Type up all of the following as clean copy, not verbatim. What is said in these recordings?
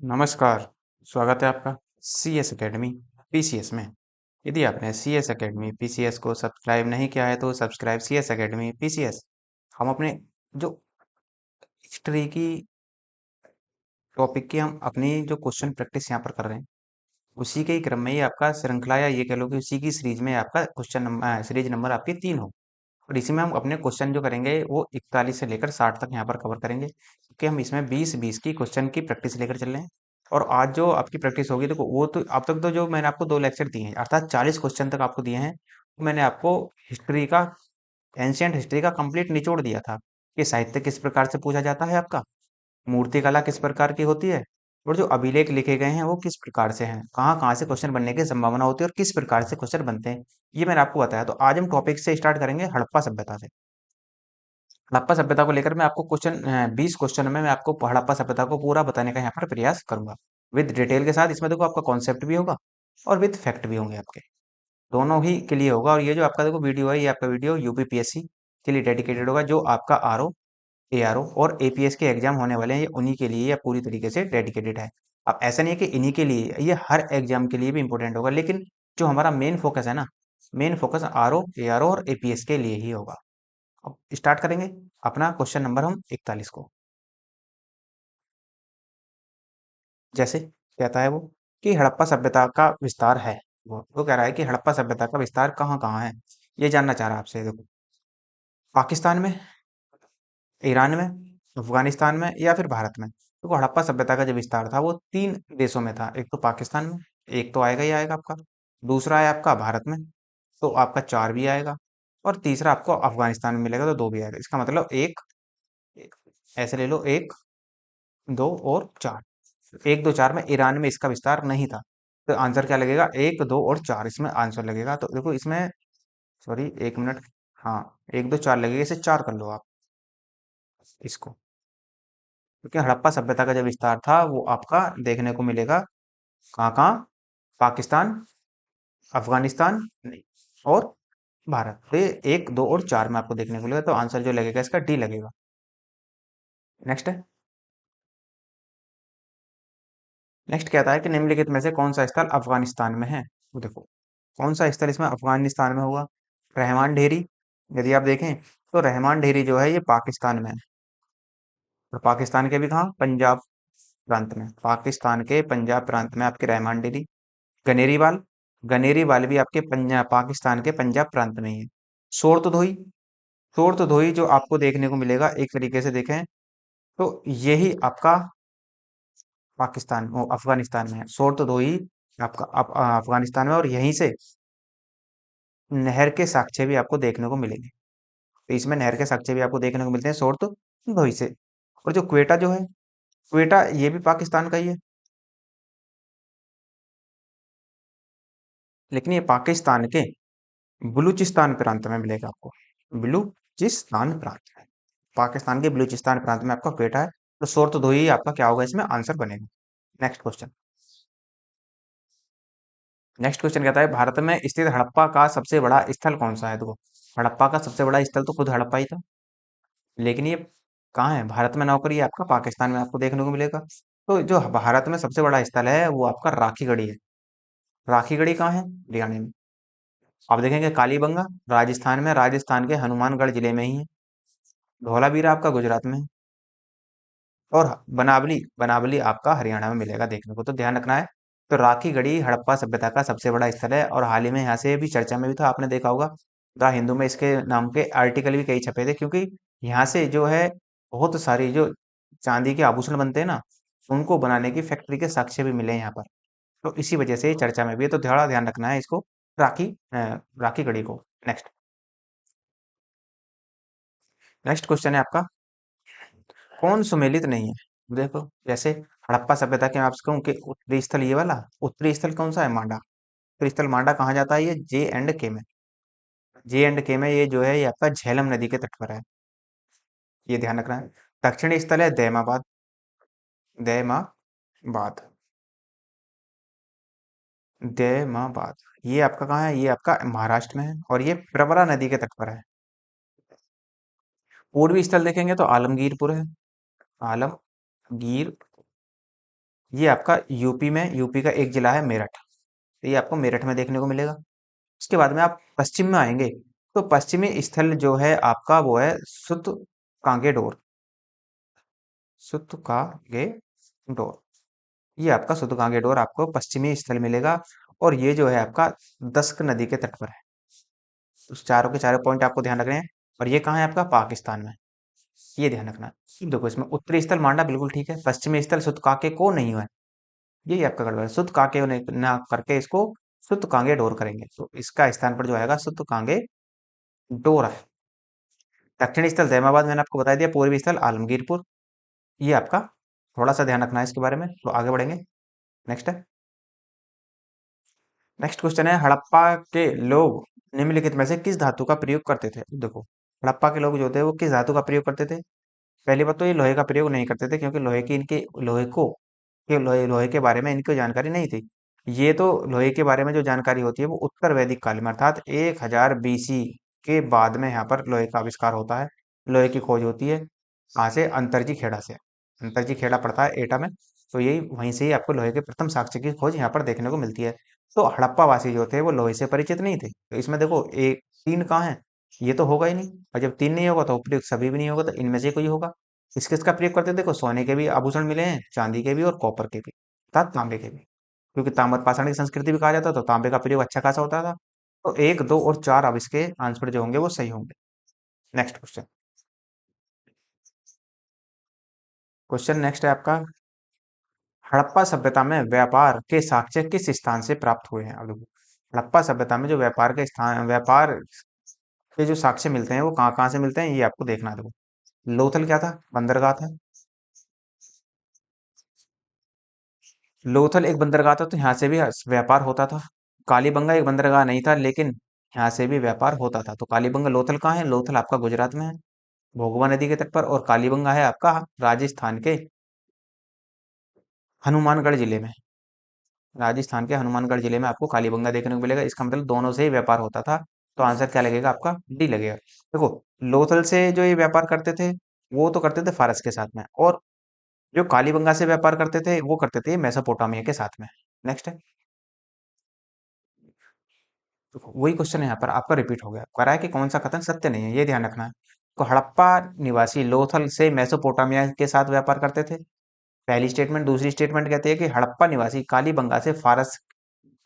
नमस्कार, स्वागत है आपका सीएस एकेडमी पीसीएस में। यदि आपने सीएस एकेडमी पीसीएस को सब्सक्राइब नहीं किया है तो सब्सक्राइब सीएस एकेडमी पीसीएस। हम अपने जो हिस्ट्री की टॉपिक की हम अपनी जो क्वेश्चन प्रैक्टिस यहाँ पर कर रहे हैं, उसी के ही क्रम में ये आपका श्रृंखला या ये कह लो कि उसी की सीरीज में आपका क्वेश्चन नंबर सीरीज नंबर आपकी 3 हो। और इसी में हम अपने क्वेश्चन जो करेंगे वो 41 से लेकर 60 तक यहाँ पर कवर करेंगे, क्योंकि हम इसमें 20-20 की क्वेश्चन की प्रैक्टिस लेकर चल रहे हैं। और आज जो आपकी प्रैक्टिस होगी, देखो वो तो अब तक तो जो मैंने आपको 2 लेक्चर दिए हैं, अर्थात 40 क्वेश्चन तक आपको दिए हैं, तो मैंने आपको हिस्ट्री का एंशियंट हिस्ट्री का कंप्लीट निचोड़ दिया था कि साहित्य किस प्रकार से पूछा जाता है, आपका मूर्तिकला किस प्रकार की होती है, और जो अभिलेख लिखे गए हैं वो किस प्रकार से हैं, कहाँ कहाँ से क्वेश्चन बनने की संभावना होती है और किस प्रकार से क्वेश्चन बनते हैं, ये मैंने आपको बताया। तो आज हम टॉपिक से स्टार्ट करेंगे हड़प्पा सभ्यता से। हड़प्पा सभ्यता को लेकर मैं आपको क्वेश्चन 20 क्वेश्चन में मैं आपको हड़प्पा सभ्यता को पूरा बताने का यहाँ पर प्रयास करूंगा, विद डिटेल के साथ। इसमें देखो आपका कॉन्सेप्ट भी होगा और विद फैक्ट भी होंगे आपके, दोनों ही के लिए होगा। और ये जो आपका देखो वीडियो है, ये आपका वीडियो यूपीपीएससी के लिए डेडिकेटेड होगा। जो आपका आरओ, एआरओ और एपीएस के एग्जाम होने वाले हैं, ये उन्हीं के लिए या पूरी तरीके से डेडिकेटेड है। अब ऐसा नहीं है कि इन्हीं के लिए, ये हर एग्जाम के लिए भी इंपॉर्टेंट होगा, लेकिन जो हमारा मेन फोकस है ना, मेन फोकस आरओ, एआरओ और एपीएस के लिए ही होगा। अब स्टार्ट करेंगे अपना क्वेश्चन नंबर हम 41 को। जैसे कहता है वो कि हड़प्पा सभ्यता का विस्तार है, वो कह रहा है कि हड़प्पा सभ्यता का विस्तार कहाँ कहाँ है, ये जानना चाह रहा है आपसे। देखो, पाकिस्तान में, ईरान में, अफगानिस्तान में या फिर भारत में। तो हड़प्पा सभ्यता का जो विस्तार था वो 3 देशों में था। एक तो पाकिस्तान में, एक तो आएगा ही आएगा आपका, दूसरा है आपका भारत में, तो आपका 4 भी आएगा, और तीसरा आपको अफगानिस्तान में मिलेगा तो 2 भी आएगा। इसका मतलब एक ऐसे ले लो, 1, 2 और 4। 1, 2, 4 में ईरान में इसका विस्तार नहीं था, तो आंसर क्या लगेगा, 1, 2 और 4 इसमें आंसर लगेगा। तो देखो इसमें, सॉरी 1 मिनट, हाँ 1, 2, 4 लगेगा, इसे 4 कर लो आप इसको, क्योंकि हड़प्पा सभ्यता का जो विस्तार था वो आपका देखने को मिलेगा कहाँ कहाँ, पाकिस्तान, अफगानिस्तान नहीं, और भारत। तो ये 1, 2 और 4 में आपको देखने को मिलेगा, तो आंसर जो लगेगा इसका डी लगेगा। नेक्स्ट है, नेक्स्ट कहता है कि निम्नलिखित में से कौन सा स्थल अफगानिस्तान में है। तो देखो, कौन सा स्थल इसमें अफगानिस्तान में होगा, रहमान ढेरी। यदि आप देखें तो रहमान ढेरी जो है ये पाकिस्तान में है, और पाकिस्तान के भी कहाँ, पंजाब प्रांत में, पाकिस्तान के पंजाब प्रांत में आपके रहमान डेरी। गनेरीवाल, गनेरीवाल भी आपके पंजाब, पाकिस्तान के पंजाब प्रांत में ही है। शोरतधोई, शोरतधोई जो आपको देखने को मिलेगा, एक तरीके से देखें तो यही आपका पाकिस्तान वो अफगानिस्तान में है। शोरतधोई आपका अफगानिस्तान में, और यहीं से नहर के साक्ष्य भी आपको देखने को मिलेंगे। तो इसमें नहर के साक्ष्य भी आपको देखने को मिलते हैं शोरतधोई से। और जो क्वेटा जो है, क्वेटा ये भी पाकिस्तान का ही है, लेकिन ये पाकिस्तान के बलूचिस्तान प्रांत में मिलेगा आपको, बलूचिस्तान प्रांत में, पाकिस्तान के बलूचिस्तान प्रांत में आपका क्वेटा है। तो शोरतधोई आपका क्या होगा, इसमें आंसर बनेगा। नेक्स्ट क्वेश्चन, नेक्स्ट क्वेश्चन कहता है भारत में स्थित हड़प्पा का सबसे बड़ा स्थल कौन सा है। देखो, हड़प्पा का सबसे बड़ा स्थल तो खुद हड़प्पा ही था, लेकिन ये कहाँ है, भारत में नौकरी है आपका, पाकिस्तान में आपको देखने को मिलेगा। तो जो भारत में सबसे बड़ा स्थल है वो आपका राखीगढ़ी है। राखीगढ़ी कहाँ है, हरियाणा में। आप देखेंगे कालीबंगा राजस्थान में, राजस्थान के हनुमानगढ़ जिले में ही है। धौलावीरा आपका गुजरात में है, और बनावली, बनावली आपका हरियाणा में मिलेगा देखने को, तो ध्यान रखना है। तो राखीगढ़ी हड़प्पा सभ्यता का सबसे बड़ा स्थल है, और हाल ही में यहाँ से भी चर्चा में भी था, आपने देखा होगा द हिंदू में इसके नाम के आर्टिकल भी कई छपे थे, क्योंकि यहाँ से जो है बहुत सारी जो चांदी के आभूषण बनते हैं ना, उनको बनाने की फैक्ट्री के साक्ष्य भी मिले हैं यहाँ पर। तो इसी वजह से ये चर्चा में भी है, तो थोड़ा ध्यान रखना है इसको, राखी राखीगढ़ी को। नेक्स्ट, नेक्स्ट क्वेश्चन है आपका, कौन सुमेलित नहीं है। देखो, जैसे हड़प्पा सभ्यता के मैं आपसे कहूँ कि उत्तरी स्थल ये वाला, उत्तरी स्थल कौन सा है, मांडा। उत्तरी स्थल मांडा कहाँ जाता है, ये जे एंड के में, जे एंड के में ये जो है ये आपका झेलम नदी के तट पर है, ये ध्यान रखना है। दक्षिणी स्थल है दैमाबाद, दैमाबाद, दैमाबाद, ये आपका कहाँ है, ये आपका महाराष्ट्र में है, और ये प्रवरा नदी के तट पर है। पूर्वी स्थल देखेंगे तो आलमगीरपुर है, आलमगीर, ये आपका यूपी में, यूपी का एक जिला है मेरठ, तो ये आपको मेरठ में देखने को मिलेगा। उसके बाद में आप पश्चिम में आएंगे, तो पश्चिमी स्थल जो है आपका वो है सुत कांगेडोर। सुत कांगेडोर, ये आपका सुत कांगेडोर आपको पश्चिमी स्थल मिलेगा। और ये जो है आपका दस्क नदी के तट पर है। उस चारों के चारों पॉइंट आपको ध्यान रखने हैं। और ये कहाँ है आपका, पाकिस्तान में। ये ध्यान रखना। देखो इसमें उत्तरी स्थल मांडा बिल्कुल ठीक है, पश्चिमी स्थल सुत काके को नहीं हुआ है, यही आपका गड़बड़ है। सुत काके ना करके इसको सुत कांगे डोर करेंगे, तो इसका स्थान पर जो आएगा सुत कांगे डोर है। दक्षिणी स्थल जैमाबाद मैंने आपको बता दिया, पूर्वी स्थल आलमगीरपुर। ये आपका थोड़ा सा ध्यान रखना है इसके बारे में, तो आगे बढ़ेंगे। नेक्स्ट है, नेक्स्ट क्वेश्चन है, हड़प्पा के लोग निम्नलिखित में से किस धातु का प्रयोग करते थे। देखो हड़प्पा के लोग जो थे वो किस धातु का प्रयोग करते थे। पहली बात तो ये लोहे का प्रयोग नहीं करते थे, क्योंकि लोहे की इनके लोहे को लोहे के बारे में इनको जानकारी नहीं थी। ये तो लोहे के बारे में जो जानकारी होती है वो उत्तर वैदिक काल में, अर्थात 1000 बीसी के बाद में यहाँ पर लोहे का आविष्कार होता है। लोहे की खोज होती है कहाँ से, अंतरजी खेड़ा से। अंतरजी खेड़ा पड़ता है एटा में, तो यही वहीं से ही आपको लोहे के प्रथम साक्ष्य की खोज यहाँ पर देखने को मिलती है। तो हड़प्पा वासी जो थे वो लोहे से परिचित नहीं थे, तो इसमें देखो एक तीन कहाँ है, ये तो होगा ही नहीं। और जब तीन नहीं होगा तो उपयुक्त सभी भी नहीं होगा, तो इनमें से कोई होगा। किस किस का प्रयोग करते थे, देखो सोने के भी आभूषण मिले हैं, चांदी के भी और कॉपर के भी, अर्थात तांबे के भी, क्योंकि ताम्र पाषाण की संस्कृति भी कहा जाता था, तो तांबे का प्रयोग अच्छा खासा होता था। तो एक दो और चार, अब इसके आंसर जो होंगे वो सही होंगे। नेक्स्ट क्वेश्चन, क्वेश्चन नेक्स्ट है आपका, हड़प्पा सभ्यता में व्यापार के साक्ष्य किस स्थान से प्राप्त हुए हैं। अब देखो हड़प्पा सभ्यता में जो व्यापार के स्थान, व्यापार के जो साक्ष्य मिलते हैं वो कहाँ कहाँ से मिलते हैं, ये आपको देखना है। देखो लोथल क्या था, बंदरगाह था। लोथल एक बंदरगाह था, तो यहाँ से भी व्यापार होता था। कालीबंगा एक बंदरगाह नहीं था, लेकिन यहाँ से भी व्यापार होता था। तो कालीबंगा, लोथल कहाँ है, लोथल आपका गुजरात में है, भोगवा नदी के तट पर। और कालीबंगा है आपका राजस्थान के हनुमानगढ़ जिले में। राजस्थान के हनुमानगढ़ जिले में आपको कालीबंगा देखने को मिलेगा। इसका मतलब दोनों से ही व्यापार होता था। तो आंसर क्या लगेगा आपका, डी लगेगा। देखो लोथल से जो ये व्यापार करते थे वो तो करते थे फारस के साथ में, और जो कालीबंगा से व्यापार करते थे वो करते थे मेसोपोटामिया के साथ में। नेक्स्ट है, तो वही क्वेश्चन यहाँ पर आपका रिपीट हो गया, कह रहा है कि कौन सा कथन सत्य नहीं है, ये ध्यान रखना है। तो हड़प्पा निवासी लोथल से मेसोपोटामिया के साथ व्यापार करते थे, पहली स्टेटमेंट। दूसरी स्टेटमेंट कहती है कि हड़प्पा निवासी कालीबंगा से फारस,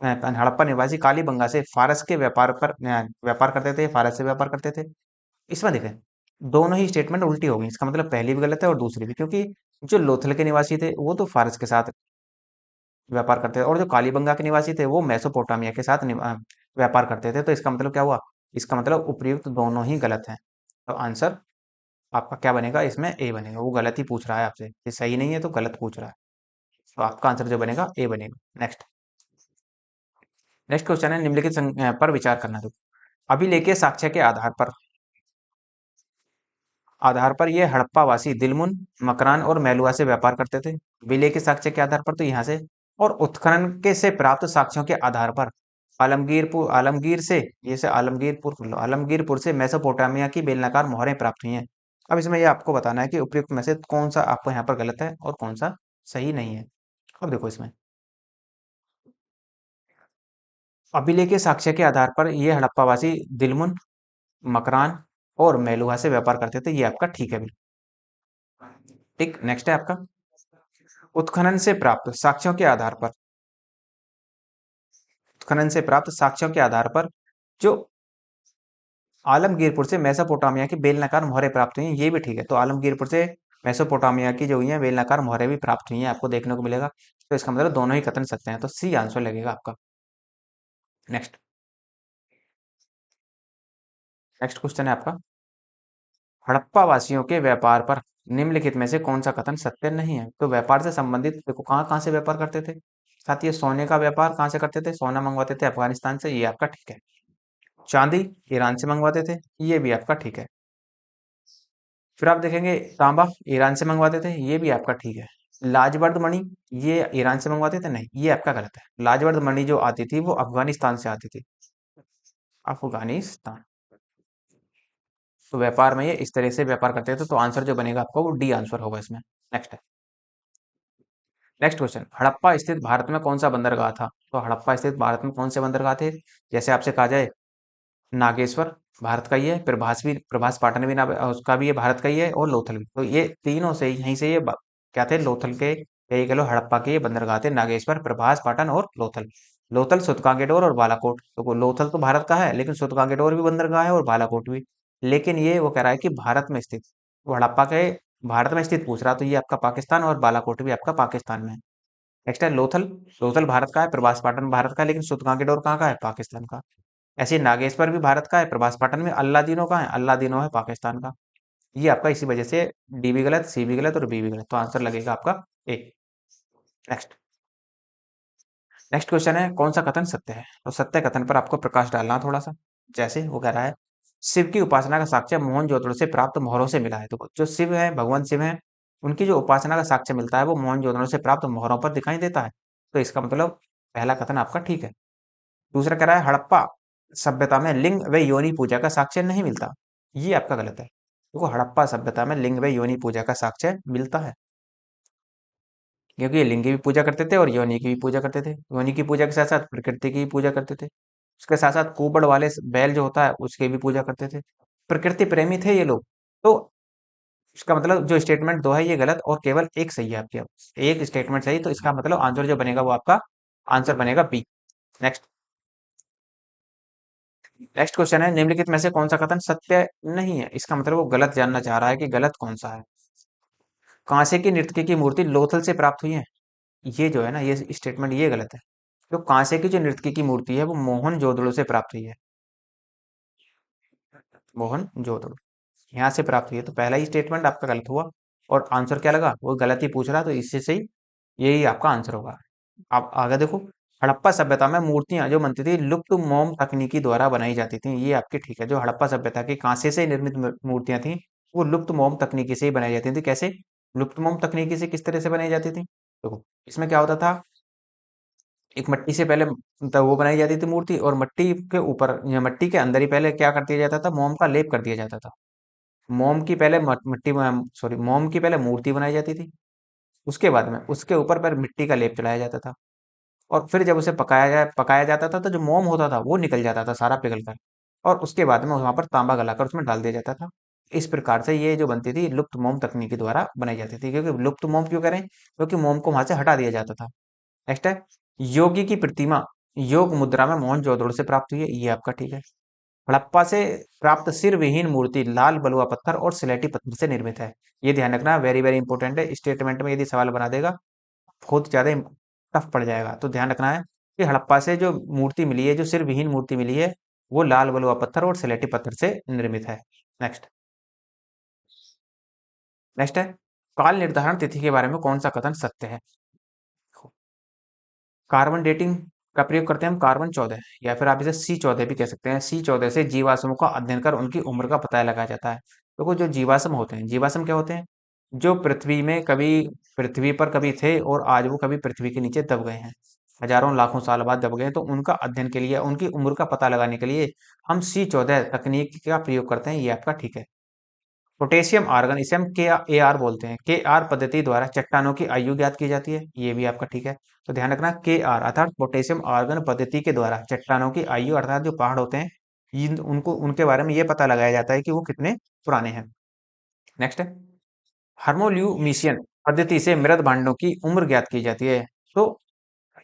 हड़प्पा निवासी कालीबंगा से फारस के व्यापार पर व्यापार करते थे, फारस से व्यापार करते थे। इसमें देखें दोनों ही स्टेटमेंट उल्टी हो गई, इसका मतलब पहली भी गलत है और दूसरी भी, क्योंकि जो लोथल के निवासी थे वो तो फारस के साथ व्यापार करते थे, और जो कालीबंगा के निवासी थे वो मेसोपोटामिया के साथ व्यापार करते थे। तो इसका मतलब क्या हुआ, इसका मतलब उपयुक्त दोनों ही गलत हैं। तो आंसर आपका क्या बनेगा, इसमें ए बनेगा। वो गलत ही पूछ रहा है आपसे, ये सही नहीं है तो गलत पूछ रहा है। तो आपका आंसर जो बनेगा ए बनेगा। नेक्स्ट, नेक्स्ट क्वेश्चन है, निम्नलिखित पर विचार करना। तो अभिलेखीय साक्ष्य के आधार पर ये हड़प्पावासी दिलमुन, मकरान और मेलुआ से व्यापार करते थे। विलेय के साक्ष्य के आधार पर तो यहाँ से, और उत्खनन के से प्राप्त साक्ष्यों के आधार पर आलमगीर से, ये से आलमगीरपुर से मेसोपोटामिया की बेलनाकार मोहरें प्राप्त हुई हैं। अब इसमें ये आपको बताना है कि उपयुक्त में से कौन सा आपको यहाँ पर गलत है और कौन सा सही नहीं है। अब देखो इसमें अभिलेख के साक्ष्य के आधार पर ये हड़प्पावासी दिलमुन, मकरान और मेलुहा से व्यापार करते थे, ये आपका ठीक है बिल्कुल। ठीक, नेक्स्ट है आपका, उत्खनन से प्राप्त साक्ष्यों के आधार पर, उत्खनन से प्राप्त साक्ष्यों के आधार पर जो आलमगीरपुर से मेसोपोटामिया की बेलनाकार मोहरें प्राप्त हुई हैं, ये भी ठीक है। तो आलमगीरपुर से मेसोपोटामिया की जो हुई है बेलनाकार मोहरें भी प्राप्त हुई हैं, आपको देखने को मिलेगा। तो इसका मतलब दोनों ही कथन सत्य हैं, तो सी आंसर लगेगा आपका। नेक्स्ट, नेक्स्ट क्वेश्चन है आपका, हड़प्पा वासियों के व्यापार पर निम्नलिखित में से कौन सा कथन सत्य नहीं है। तो व्यापार से संबंधित देखो कहाँ कहाँ से व्यापार करते थे। साथ ही सोने का व्यापार कहाँ से करते थे, सोना मंगवाते थे अफगानिस्तान से, ये आपका ठीक है। चांदी ईरान से मंगवाते थे, ये भी आपका ठीक है। फिर आप देखेंगे तांबा ईरान से मंगवाते थे, ये भी आपका ठीक है। लाजवर्द मणि, ये ईरान से मंगवाते थे, नहीं ये आपका गलत है। लाजवर्द मणि जो आती थी वो अफगानिस्तान से आती थी, अफगानिस्तान। तो व्यापार में ये इस तरह से व्यापार करते थे, तो आंसर जो बनेगा आपका वो डी आंसर होगा इसमें। नेक्स्ट है, नेक्स्ट क्वेश्चन, हड़प्पा स्थित भारत में कौन सा बंदरगाह था? तो हड़प्पा स्थित भारत में कौन से बंदरगाह थे? जैसे आपसे कहा जाए, नागेश्वर भारत का ही है, प्रभास पाटन भी उसका भी ये भारत का ही है, और लोथल भी। तो ये तीनों से यहीं से क्या थे, लोथल के, यही कह लो हड़प्पा के ये बंदरगाह थे, नागेश्वर, प्रभास पाटन और लोथल। लोथल, सुतकांगेडोर और बालाकोट। तो लोथल तो भारत का है, लेकिन सुतकांगेडोर भी बंदरगाह है और बालाकोट भी। लेकिन ये वो कह रहा है कि भारत में स्थित, वो हड़प्पा के भारत में स्थित पूछ रहा, तो ये आपका पाकिस्तान, और बालाकोट भी आपका पाकिस्तान में है। नेक्स्ट है लोथल। लोथल भारत का है, प्रभास पाटन भारत का है, लेकिन सुतकांकेडोर कहाँ का है? पाकिस्तान का। ऐसे ही नागेश्वर भी भारत का है, प्रभास पाटन में अल्लादीनो का है, अल्लादीनो है पाकिस्तान का। ये आपका इसी वजह से डी भी गलत, सी भी गलत और बी भी गलत, तो आंसर लगेगा आपका ए। नेक्स्ट। नेक्स्ट क्वेश्चन है, कौन सा कथन सत्य है? तो सत्य कथन पर आपको प्रकाश डालना थोड़ा सा। जैसे वो कह रहा है, शिव की उपासना का साक्ष्य मोहनजोदड़ो से प्राप्त मोहरों से मिला है। तो जो शिव है, भगवान शिव है, उनकी जो उपासना का साक्ष्य मिलता है वो मोहनजोदड़ो से प्राप्त मोहरों पर दिखाई देता है। तो इसका मतलब पहला कथन आपका ठीक है। दूसरा कह रहा है, हड़प्पा सभ्यता में लिंग व योनि पूजा का साक्ष्य नहीं मिलता। ये आपका गलत है। देखो, हड़प्पा सभ्यता में लिंग व योनि पूजा का साक्ष्य मिलता है, क्योंकि ये लिंग की भी पूजा करते थे और योनि की भी पूजा करते थे। योनि की पूजा के साथ साथ प्रकृति की भी पूजा करते थे। उसके साथ साथ कुबड़ वाले बैल जो होता है उसकी भी पूजा करते थे। प्रकृति प्रेमी थे ये लोग। तो इसका मतलब जो स्टेटमेंट दो है ये गलत, और केवल एक सही है आपके। अब एक स्टेटमेंट सही, तो इसका मतलब आंसर जो बनेगा वो आपका आंसर बनेगा बी। नेक्स्ट। नेक्स्ट क्वेश्चन है, निम्नलिखित में से कौन सा कथन सत्य नहीं है? इसका मतलब वो गलत जानना चाह रहा है कि गलत कौन सा है। कांसे की नृत्यकी की मूर्ति लोथल से प्राप्त हुई है। ये जो है ना, ये स्टेटमेंट ये गलत है। तो कांसे की जो नृत्यकी की मूर्ति है वो मोहन जोदड़ो से प्राप्त हुई है। मोहन जोदड़ो यहाँ से प्राप्त हुई है, तो पहला ही स्टेटमेंट आपका गलत हुआ। और आंसर क्या लगा, वो गलत ही पूछ रहा, तो इससे सही यही आपका आंसर होगा। आप आगे देखो, हड़प्पा सभ्यता में मूर्तियां जो बनती थी लुप्त मोम तकनीकी द्वारा बनाई जाती थी। ये आपकी ठीक है। जो हड़प्पा सभ्यता की कांसे से निर्मित मूर्तियां थी, वो लुप्त मोम तकनीकी से ही बनाई जाती थी। कैसे लुप्त मोम तकनीकी से, किस तरह से बनाई जाती थी? देखो, इसमें क्या होता था, एक मट्टी से पहले मतलब वो बनाई जाती थी मूर्ति, और मट्टी के ऊपर या मट्टी के अंदर ही पहले क्या कर दिया जाता था, मोम का लेप कर दिया जाता था। मोम की पहले मट्टी में, सॉरी, मोम की पहले मूर्ति बनाई जाती थी। उसके बाद में उसके ऊपर पर मिट्टी का लेप चढ़ाया जाता था, और फिर जब उसे पकाया जाता था, तो जो मोम होता था वो निकल जाता था सारा पिघल कर, और उसके बाद में वहां पर तांबा गलाकर उसमें डाल दिया जाता था। इस प्रकार से ये जो बनती थी लुप्त मोम तकनीकी द्वारा बनाई जाती थी। क्योंकि लुप्त मोम क्यों करें? क्योंकि मोम को वहां से हटा दिया जाता था। नेक्स्ट है, योगी की प्रतिमा योग मुद्रा में मोहनजोदड़ो से प्राप्त हुई है। ये आपका ठीक है। हड़प्पा से प्राप्त सिर विहीन मूर्ति लाल बलुआ पत्थर और सिलेटी पत्थर से निर्मित है। ये ध्यान रखना, वेरी वेरी इंपॉर्टेंट है। स्टेटमेंट में यदि सवाल बना देगा, बहुत ज्यादा टफ पड़ जाएगा, तो ध्यान रखना है कि हड़प्पा से जो मूर्ति मिली है, जो सिर विहीन मूर्ति मिली है, वो लाल बलुआ पत्थर और सिलेटी पत्थर से निर्मित है। नेक्स्ट। नेक्स्ट है, काल निर्धारण तिथि के बारे में कौन सा कथन सत्य है? कार्बन डेटिंग का प्रयोग करते हैं हम, कार्बन 14, या फिर आप इसे C14 भी कह सकते हैं। C14 से जीवाश्मों का अध्ययन कर उनकी उम्र का पता लगाया जाता है। देखो, जो जीवाश्म होते हैं, जीवाश्म क्या होते हैं? जो पृथ्वी में कभी, पृथ्वी पर कभी थे और आज वो कभी पृथ्वी के नीचे दब गए हैं, हजारों लाखों साल बाद दब गए हैं, तो उनका अध्ययन के लिए, उनकी उम्र का पता लगाने के लिए हम C14 तकनीक का प्रयोग करते हैं। ये आपका ठीक है। पोटेशियम आर्गन, इसे हम KAR बोलते हैं। KR पद्धति द्वारा चट्टानों की आयु ज्ञात की जाती है। ये भी आपका ठीक है। तो ध्यान रखना, KR अर्थात पोटेशियम आर्गन पद्धति के द्वारा चट्टानों की आयु, अर्थात जो पहाड़ होते हैं, उनको, उनके बारे में ये पता लगाया जाता है कि वो कितने पुराने हैं। नेक्स्ट है, हार्मोल्यूमिशियन पद्धति से मृद भांडों की उम्र ज्ञात की जाती है। तो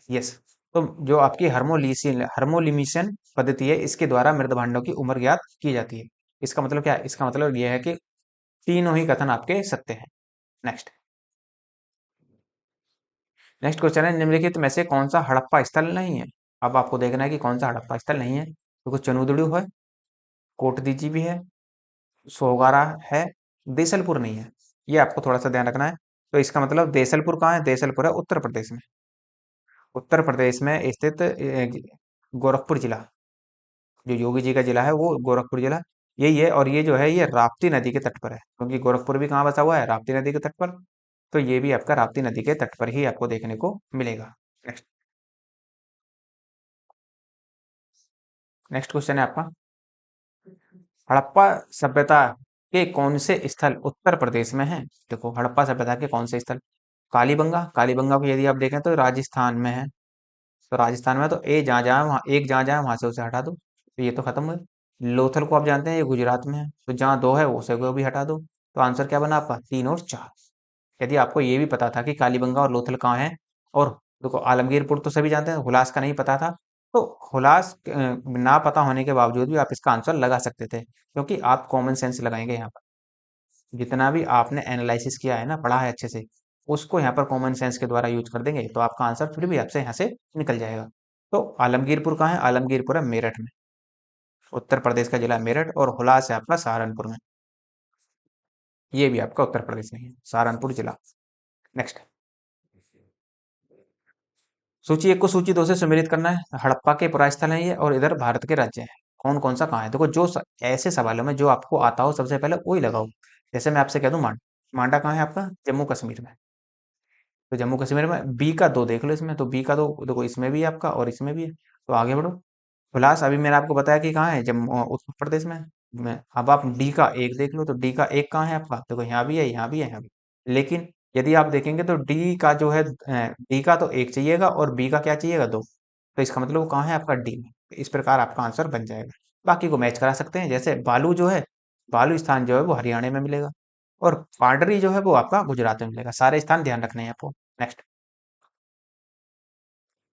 यस, तो जो आपकी हार्मोल्यूमिशियन पद्धति है, इसके द्वारा मृद भांडों की उम्र ज्ञात की जाती है। इसका मतलब क्या है? इसका मतलब यह है कि तीनों ही कथन आपके सत्य हैं। नेक्स्ट। नेक्स्ट क्वेश्चन है, निम्नलिखित में से कौन सा हड़प्पा स्थल नहीं है? अब आपको देखना है कि कौन सा हड़प्पा स्थल नहीं है। तो कुछ चनुदड़ू है, कोटदीजी भी है, सोगारा है, देसलपुर नहीं है। ये आपको थोड़ा सा ध्यान रखना है। तो इसका मतलब देसलपुर कहाँ है? देसलपुर है उत्तर प्रदेश में। उत्तर प्रदेश में स्थित गोरखपुर जिला, जो योगी जी का जिला है वो गोरखपुर जिला यही है। और ये जो है, ये राप्ती नदी के तट पर है, क्योंकि गोरखपुर भी कहाँ बसा हुआ है? राप्ती नदी के तट पर। तो ये भी आपका राप्ती नदी के तट पर ही आपको देखने को मिलेगा। नेक्स्ट। नेक्स्ट क्वेश्चन है आपका, हड़प्पा सभ्यता के कौन से स्थल उत्तर प्रदेश में हैं? देखो, हड़प्पा सभ्यता के कौन से स्थल, कालीबंगा, कालीबंगा को यदि आप देखें तो राजस्थान में है। तो राजस्थान में तो ए जहाँ जहाँ वहाँ एक जहाँ जहाँ वहां से उसे हटा दो, तो ये तो खत्म हुए। लोथल को आप जानते हैं ये गुजरात में है, तो जहाँ दो है उसे को भी हटा दो। तो आंसर क्या बना आपका? 3 और 4। यदि आपको ये भी पता था कि कालीबंगा और लोथल कहाँ है, और देखो आलमगीरपुर तो सभी जानते हैं, हुलास का नहीं पता था, तो हुलास ना पता होने के बावजूद भी आप इसका आंसर लगा सकते थे, क्योंकि आप कॉमन सेंस लगाएंगे यहाँ पर। जितना भी आपने एनालिसिस किया है ना, पढ़ा है अच्छे से, उसको यहाँ पर कॉमन सेंस के द्वारा यूज कर देंगे, तो आपका आंसर फिर भी आपसे यहाँ से निकल जाएगा। तो आलमगीरपुर कहाँ है? आलमगीरपुर है मेरठ में, उत्तर प्रदेश का जिला मेरठ, और हुलास है आपका सहारनपुर में। ये भी आपका उत्तर प्रदेश में है, सहारनपुर जिला। नेक्स्ट, सूची एक को सूची दो से सुमेलित करना है। हड़प्पा के पुरास्थल है ये, और इधर भारत के राज्य है। कौन कौन सा कहाँ है? देखो ऐसे सवालों में जो आपको आता हो सबसे पहले वही लगाओ। जैसे मैं आपसे कह दूं मांडा, मांडा कहाँ है आपका? जम्मू कश्मीर में। तो जम्मू कश्मीर में बी का दो देख लो इसमें, तो बी का दो देखो इसमें भी है आपका और इसमें भी है। तो आगे बढ़ो। हुलास अभी मैंने आपको बताया कि कहाँ है, जम्मू उत्तर प्रदेश में है। अब आप डी का एक देख लो, तो डी का एक कहाँ है आपका? देखो यहाँ भी है, यहाँ भी है, यहाँ भी। लेकिन यदि आप देखेंगे तो डी का जो है, डी का तो एक चाहिएगा और बी का क्या चाहिएगा? दो। तो इसका मतलब वो कहाँ है आपका? डी में। इस प्रकार आपका आंसर बन जाएगा। बाकी को मैच करा सकते हैं, जैसे बालू जो है, बालू स्थान जो है वो हरियाणा में मिलेगा, और पाडरी जो है वो आपका गुजरात में मिलेगा। सारे स्थान ध्यान रखने हैं आपको। नेक्स्ट,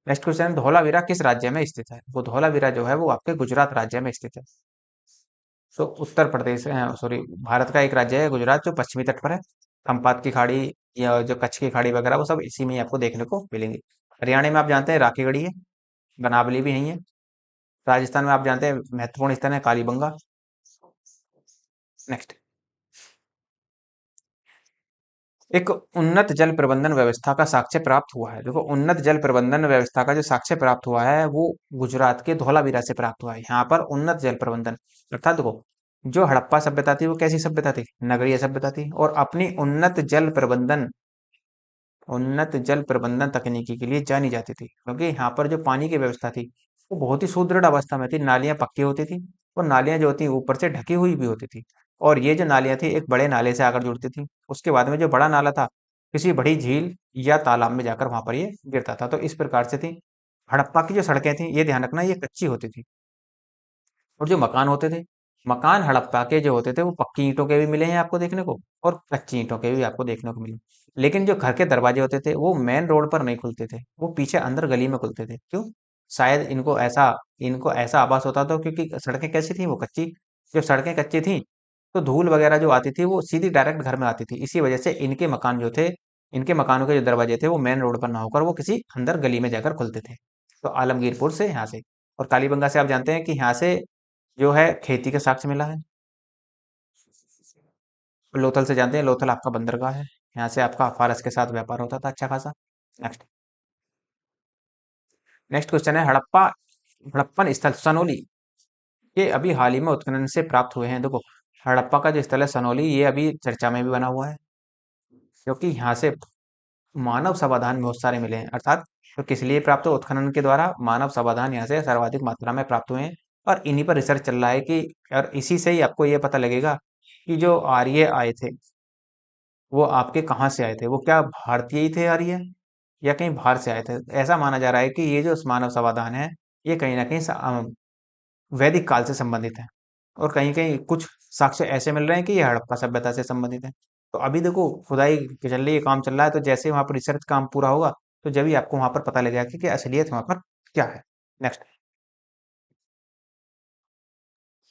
नेक्स्ट क्वेश्चन, धौलावीरा किस राज्य में स्थित है? वो धौलावीरा जो है वो आपके गुजरात राज्य में स्थित है। तो उत्तर प्रदेश, सॉरी, भारत का एक राज्य है गुजरात, जो पश्चिमी तट पर है। खंपात की खाड़ी या जो कच्छ की खाड़ी वगैरह वो सब इसी में ही आपको देखने को मिलेंगे। हरियाणा में आप जानते हैं राखीगढ़ी है, बनावली भी यही है। राजस्थान में आप जानते हैं महत्वपूर्ण स्थल है कालीबंगा। नेक्स्ट, एक उन्नत जल प्रबंधन व्यवस्था का साक्ष्य प्राप्त हुआ है। देखो उन्नत जल प्रबंधन व्यवस्था का जो साक्ष्य प्राप्त हुआ है वो गुजरात के धौलावीरा से प्राप्त हुआ है। यहाँ पर उन्नत जल प्रबंधन अर्थात देखो, जो हड़प्पा सभ्यता थी वो कैसी सभ्यता थी? नगरीय सभ्यता थी, और अपनी उन्नत जल प्रबंधन तकनीकी के लिए जानी जाती थी, क्योंकि यहाँ पर जो पानी की व्यवस्था थी वो बहुत ही सुदृढ़ अवस्था में थी। नालियां पक्की होती थी, और नालियां जो होती ऊपर से ढकी हुई भी होती थी। और ये जो नालियां थी एक बड़े नाले से आकर जुड़ती थी, उसके बाद में जो बड़ा नाला था किसी बड़ी झील या तालाब में जाकर वहां पर ये गिरता था। तो इस प्रकार से थी। हड़प्पा की जो सड़कें थी, ये ध्यान रखना, ये कच्ची होती थी। और जो मकान होते थे, मकान हड़प्पा के जो होते थे वो पक्की ईंटों के भी मिले हैं आपको देखने को, और कच्ची ईंटों के भी आपको देखने को मिले। लेकिन जो घर के दरवाजे होते थे वो मेन रोड पर नहीं खुलते थे, वो पीछे अंदर गली में खुलते थे। क्यों? शायद इनको ऐसा आभास होता था, क्योंकि सड़कें कैसी थी? वो कच्ची। जब सड़कें कच्ची थी तो धूल वगैरह जो आती थी वो सीधी डायरेक्ट घर में आती थी। इसी वजह से इनके मकान जो थे, इनके मकानों के जो दरवाजे थे वो मेन रोड पर ना होकर वो किसी अंदर गली में जाकर खुलते थे। तो आलमगीरपुर से यहाँ से, और कालीबंगा से आप जानते हैं कि यहाँ से जो है खेती का साक्ष्य मिला है। लोथल से जानते हैं, लोथल आपका बंदरगाह है, यहाँ से आपका फारस के साथ व्यापार होता था अच्छा खासा। नेक्स्ट, नेक्स्ट क्वेश्चन है, हड़प्पन स्थल सनोली, ये अभी हाल ही में उत्खनन से प्राप्त हुए हैं। देखो हड़प्पा का जो स्थल है सनोली, ये अभी चर्चा में भी बना हुआ है, क्योंकि यहाँ से मानव समाधान बहुत सारे मिले हैं। अर्थात तो किस लिए प्राप्त हुए? उत्खनन के द्वारा मानव समाधान यहाँ से सर्वाधिक मात्रा में प्राप्त हुए हैं, और इन्हीं पर रिसर्च चल रहा है कि, और इसी से ही आपको ये पता लगेगा कि जो आर्य आए थे वो आपके कहाँ से आए थे। वो क्या भारतीय ही थे आर्य, या कहीं बाहर से आए थे? ऐसा माना जा रहा है कि ये जो मानव समाधान है ये कहीं ना कहीं वैदिक काल से संबंधित है, और कहीं कहीं कुछ साक्ष्य ऐसे मिल रहे हैं कि ये हड़प्पा सभ्यता से संबंधित है। तो अभी देखो खुदाई चल रही है, काम चल रहा है, तो जैसे वहां पर रिसर्च काम पूरा होगा तो जब भी आपको वहां पर पता लगेगा कि असलियत वहां पर क्या है। नेक्स्ट,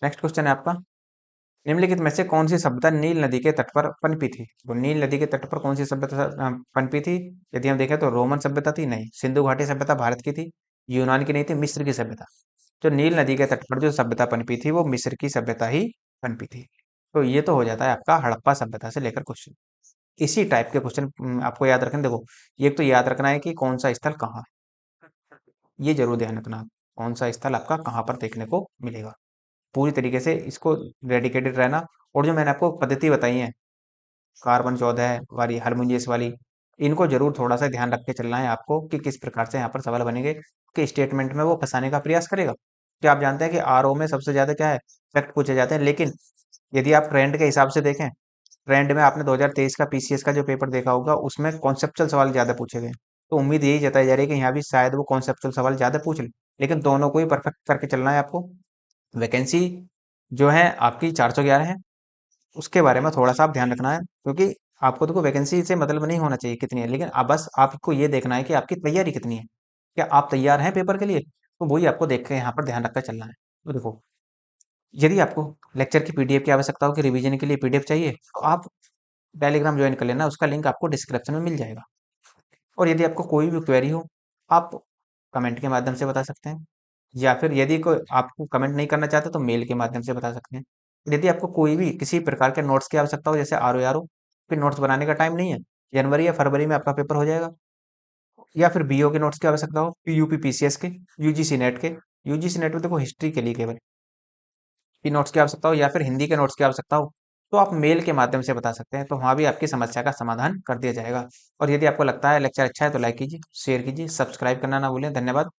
नेक्स्ट क्वेश्चन है आपका, निम्नलिखित में से कौन सी सभ्यता नील नदी के तट पर पनपी थी? वो नील नदी के तट पर कौन सी सभ्यता पनपी थी? यदि हम देखें तो रोमन सभ्यता थी? नहीं। सिंधु घाटी सभ्यता भारत की थी, यूनान की नहीं थी, मिस्र की सभ्यता। जो नील नदी के तट पर जो सभ्यता पनपी थी वो मिस्र की सभ्यता ही पनपी थी। तो ये तो हो जाता है आपका हड़प्पा सभ्यता से लेकर क्वेश्चन। इसी टाइप के क्वेश्चन आपको याद रखना। देखो ये तो याद रखना है कि कौन सा स्थल कहाँ है, ये जरूर ध्यान रखना, कौन सा स्थल आपका कहाँ पर देखने को मिलेगा। पूरी तरीके से इसको डेडिकेटेड रहना। और जो मैंने आपको पद्धति बताई है, कार्बन 14 वाली, हारमोनियस वाली, इनको जरूर थोड़ा सा ध्यान रख के चलना है आपको, कि किस प्रकार से यहाँ पर सवाल बनेंगे, कि स्टेटमेंट में वो फंसाने का प्रयास करेगा। क्या आप जानते हैं कि आरओ में सबसे ज्यादा क्या है? फैक्ट पूछे जाते हैं, लेकिन यदि आप ट्रेंड के हिसाब से देखें ट्रेंड में आपने 2023 का पीसीएस का जो पेपर देखा होगा उसमें कॉन्सेप्चुअल सवाल ज़्यादा पूछे गए, तो उम्मीद यही जताई जा रही है कि यहाँ भी शायद वो कॉन्सेप्चुअल सवाल ज़्यादा पूछ ले, लेकिन दोनों को ही परफेक्ट करके चलना है आपको। वैकेंसी जो है आपकी 411 है, उसके बारे में थोड़ा सा आप ध्यान रखना है, क्योंकि आपको देखो वैकेंसी से मतलब नहीं होना चाहिए कितनी है, लेकिन आप बस आपको ये देखना है कि आपकी तैयारी कितनी है, क्या आप तैयार हैं पेपर के लिए, तो वही आपको देख के यहाँ पर ध्यान रखकर चलना है। तो देखो, यदि आपको लेक्चर की पीडीएफ की आवश्यकता हो कि रिवीजन के लिए पीडीएफ चाहिए, तो आप टेलीग्राम ज्वाइन कर लेना, उसका लिंक आपको डिस्क्रिप्शन में मिल जाएगा। और यदि आपको कोई भी क्वेरी हो, आप कमेंट के माध्यम से बता सकते हैं, या फिर यदि कोई आपको कमेंट नहीं करना चाहते तो मेल के माध्यम से बता सकते हैं। यदि आपको कोई भी किसी प्रकार के नोट्स की आवश्यकता हो, जैसे आर ओ आर ओ, फिर नोट्स बनाने का टाइम नहीं है, जनवरी या फरवरी में आपका पेपर हो जाएगा, या फिर बीओ के नोट्स की आवश्यकता हो, यूपी पीसीएस के, यूजीसी नेट के, यूजीसी नेट में देखो हिस्ट्री के लिए केवल की नोट्स की आवश्यकता हो, या फिर हिंदी के नोट्स की आवश्यकता हो, तो आप मेल के माध्यम से बता सकते हैं, तो वहाँ भी आपकी समस्या का समाधान कर दिया जाएगा। और यदि आपको लगता है लेक्चर अच्छा है तो लाइक कीजिए, शेयर कीजिए, सब्सक्राइब करना ना भूलें। धन्यवाद।